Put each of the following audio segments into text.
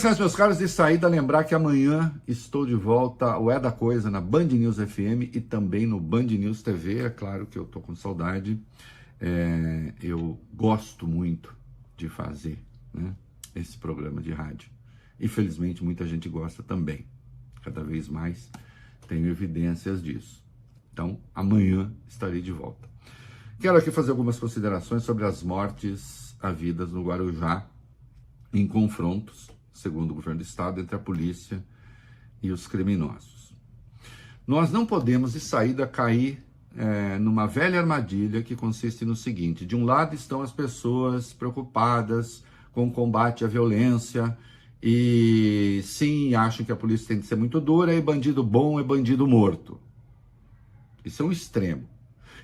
Meus caros, de saída, lembrar que amanhã estou de volta ao É da Coisa na Band News FM e também no Band News TV. É claro que eu estou com saudade, eu gosto muito de fazer, né, esse programa de rádio. E felizmente muita gente gosta também, cada vez mais tenho evidências disso. Então amanhã estarei de volta. Quero aqui fazer algumas considerações sobre as mortes havidas no Guarujá em confrontos, segundo o governo do estado, entre a polícia e os criminosos. Nós não podemos, de saída, cair numa velha armadilha que consiste no seguinte: de um lado estão as pessoas preocupadas com o combate à violência e sim, acham que a polícia tem que ser muito dura e bandido bom é bandido morto. Isso é um extremo.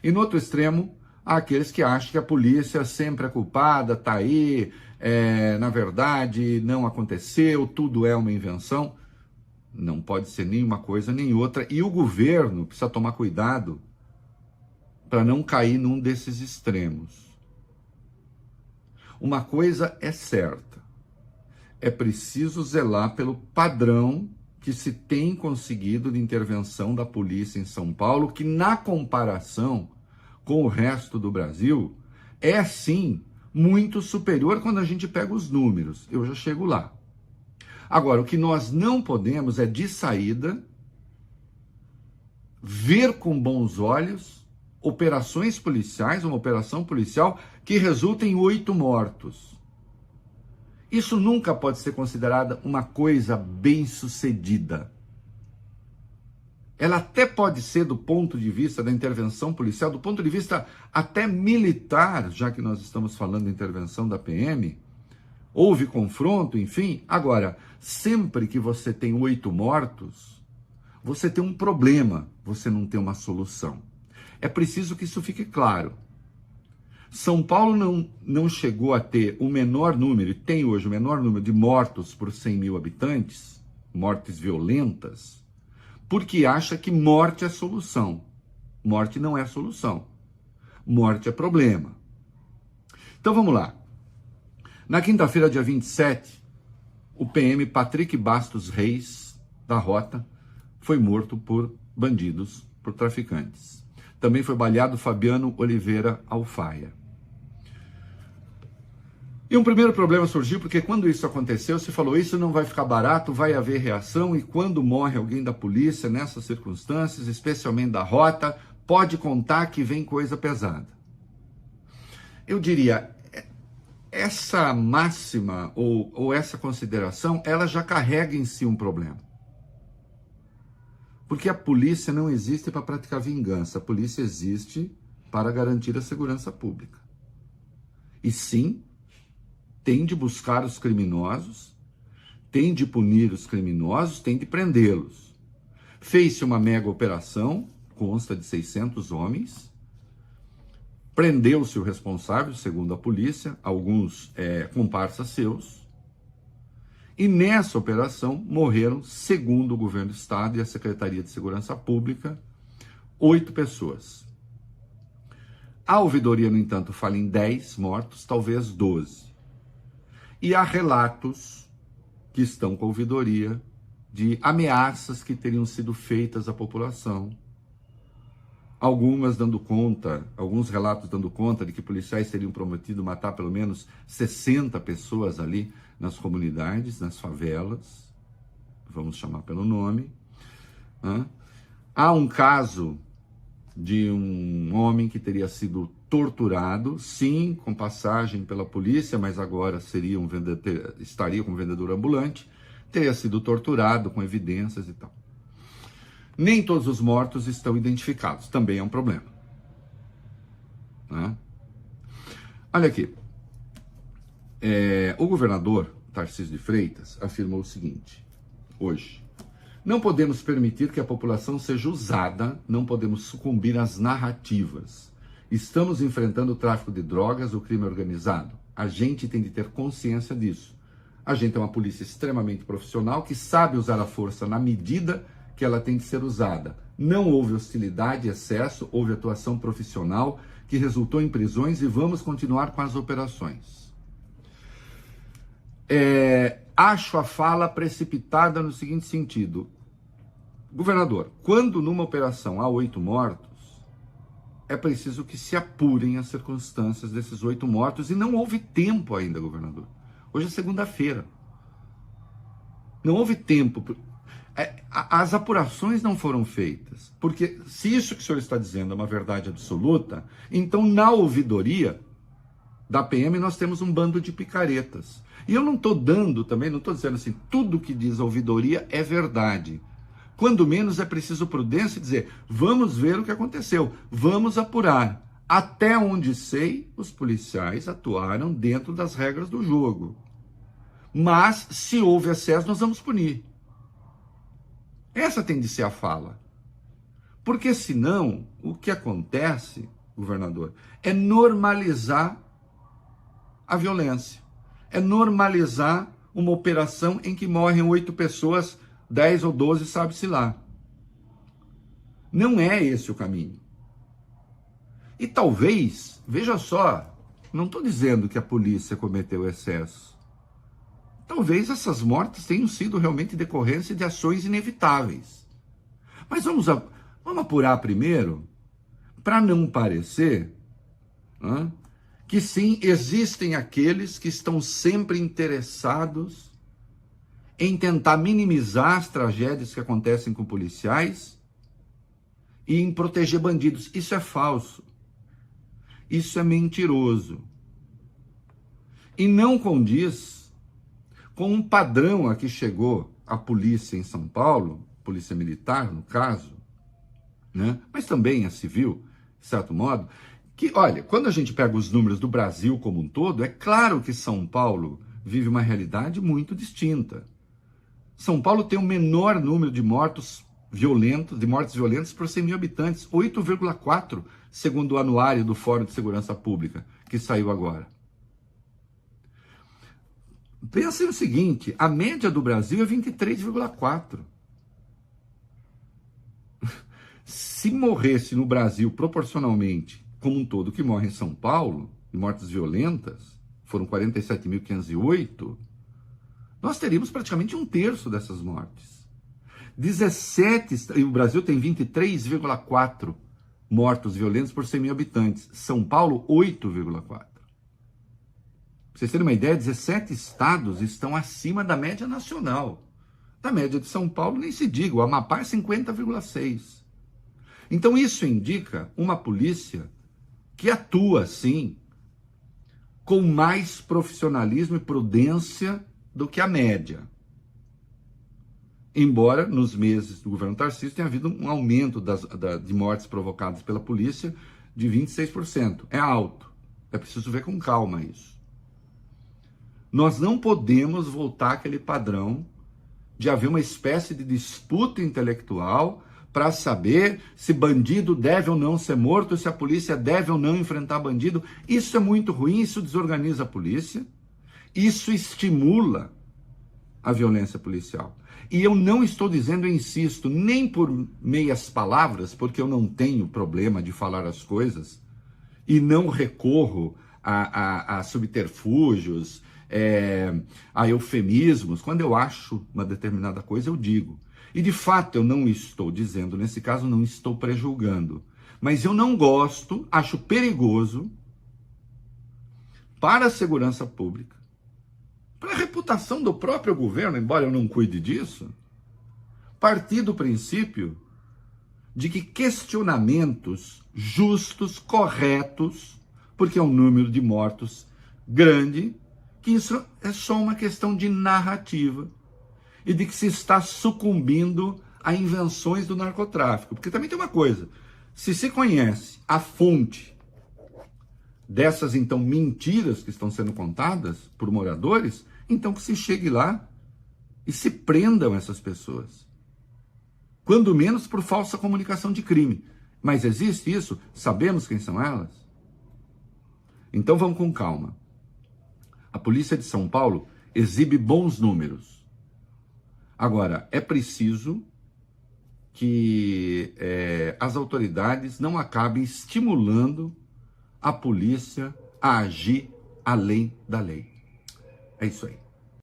E no outro extremo, há aqueles que acham que a polícia sempre é culpada, está aí, na verdade não aconteceu, tudo é uma invenção. Não pode ser nem uma coisa nem outra. E o governo precisa tomar cuidado para não cair num desses extremos. Uma coisa é certa: é preciso zelar pelo padrão que se tem conseguido de intervenção da polícia em São Paulo, que na comparação com o resto do Brasil é sim muito superior quando a gente pega os números. Eu já chego lá. Agora, o que nós não podemos é, de saída, ver com bons olhos operações policiais, uma operação policial que resulta em 8 mortos. Isso nunca pode ser considerada uma coisa bem-sucedida. Ela até pode ser, do ponto de vista da intervenção policial, do ponto de vista até militar, já que nós estamos falando de intervenção da PM, houve confronto, enfim. Agora, sempre que você tem 8 mortos, você tem um problema, você não tem uma solução. É preciso que isso fique claro. São Paulo não chegou a ter o menor número, e tem hoje o menor número de mortos por 100 mil habitantes, mortes violentas, porque acha que morte é solução. Morte não é solução. Morte é problema. Então vamos lá. Na quinta-feira, dia 27, o PM Patrick Bastos Reis, da Rota, foi morto por bandidos, por traficantes. Também foi baleado Fabiano Oliveira Alfaia. E um primeiro problema surgiu porque quando isso aconteceu, se falou: isso não vai ficar barato, vai haver reação, e quando morre alguém da polícia nessas circunstâncias, especialmente da Rota, pode contar que vem coisa pesada. Eu diria, essa máxima ou essa consideração, ela já carrega em si um problema. Porque a polícia não existe para praticar vingança, a polícia existe para garantir a segurança pública. E sim, tem de buscar os criminosos, tem de punir os criminosos, tem de prendê-los. Fez-se uma mega operação, consta de 600 homens, prendeu-se o responsável, segundo a polícia, alguns comparsas seus, e nessa operação morreram, segundo o governo do estado e a Secretaria de Segurança Pública, 8 pessoas. A ouvidoria, no entanto, fala em 10 mortos, talvez 12. E há relatos que estão com a ouvidoria de ameaças que teriam sido feitas à população. Alguns relatos dando conta de que policiais teriam prometido matar pelo menos 60 pessoas ali nas comunidades, nas favelas, vamos chamar pelo nome. Há um caso de um homem que teria sido torturado, sim, com passagem pela polícia, mas agora estaria como vendedor ambulante, teria sido torturado com evidências e tal. Nem todos os mortos estão identificados, também é um problema. Olha aqui, o governador Tarcísio de Freitas afirmou o seguinte, hoje: não podemos permitir que a população seja usada, não podemos sucumbir às narrativas. Estamos enfrentando o tráfico de drogas, o crime organizado. A gente tem de ter consciência disso. A gente é uma polícia extremamente profissional que sabe usar a força na medida que ela tem de ser usada. Não houve hostilidade, excesso, houve atuação profissional que resultou em prisões e vamos continuar com as operações. acho a fala precipitada no seguinte sentido. Governador, quando numa operação há 8 mortos, é preciso que se apurem as circunstâncias desses 8 mortos, e não houve tempo ainda, governador. Hoje é segunda-feira. Não houve tempo. As apurações não foram feitas, porque se isso que o senhor está dizendo é uma verdade absoluta, então na ouvidoria da PM nós temos um bando de picaretas. E eu não estou dando também, não estou dizendo assim, tudo que diz a ouvidoria é verdade. Quando menos é preciso prudência e dizer, vamos ver o que aconteceu, vamos apurar. Até onde sei, os policiais atuaram dentro das regras do jogo. Mas, se houve excesso, nós vamos punir. Essa tem de ser a fala. Porque senão, o que acontece, governador, é normalizar a violência. É normalizar uma operação em que morrem 8 pessoas, 10 ou 12, sabe-se lá. Não é esse o caminho. E talvez, veja só, não estou dizendo que a polícia cometeu excesso. Talvez essas mortes tenham sido realmente decorrência de ações inevitáveis. Mas vamos apurar primeiro, para não parecer que sim, existem aqueles que estão sempre interessados em tentar minimizar as tragédias que acontecem com policiais e em proteger bandidos. Isso é falso. Isso é mentiroso. E não condiz com um padrão a que chegou a polícia em São Paulo, polícia militar no caso, né? Mas também a civil, de certo modo, que, olha, quando a gente pega os números do Brasil como um todo, é claro que São Paulo vive uma realidade muito distinta. São Paulo tem o menor número de mortes violentas por 100 mil habitantes, 8,4, segundo o anuário do Fórum de Segurança Pública, que saiu agora. Pensem o seguinte, a média do Brasil é 23,4. Se morresse no Brasil proporcionalmente, como um todo, que morre em São Paulo, de mortes violentas, foram 47.508, nós teríamos praticamente 1/3 dessas mortes. 17, e o Brasil tem 23,4 mortos violentos por 100 mil habitantes. São Paulo, 8,4. Pra vocês terem uma ideia, 17 estados estão acima da média nacional. Da média de São Paulo, nem se diga, o Amapá é 50,6. Então isso indica uma polícia que atua, sim, com mais profissionalismo e prudência do que a média. Embora nos meses do governo Tarcísio tenha havido um aumento de mortes provocadas pela polícia de 26%. É alto. É preciso ver com calma isso. Nós não podemos voltar àquele padrão de haver uma espécie de disputa intelectual para saber se bandido deve ou não ser morto, se a polícia deve ou não enfrentar bandido. Isso é muito ruim, isso desorganiza a polícia, isso estimula a violência policial. E eu não estou dizendo, eu insisto, nem por meias palavras, porque eu não tenho problema de falar as coisas e não recorro a subterfúgios, a eufemismos. Quando eu acho uma determinada coisa, eu digo. E de fato eu não estou dizendo, nesse caso não estou prejulgando, mas eu não gosto, acho perigoso para a segurança pública, para a reputação do próprio governo, embora eu não cuide disso, partir do princípio de que questionamentos justos, corretos, porque é um número de mortos grande, que isso é só uma questão de narrativa e de que se está sucumbindo a invenções do narcotráfico. Porque também tem uma coisa, se conhece a fonte dessas, então, mentiras que estão sendo contadas por moradores, então que se chegue lá e se prendam essas pessoas. Quando menos por falsa comunicação de crime. Mas existe isso? Sabemos quem são elas? Então vamos com calma. A polícia de São Paulo exibe bons números. Agora, é preciso que as autoridades não acabem estimulando a polícia a agir além da lei. É isso aí.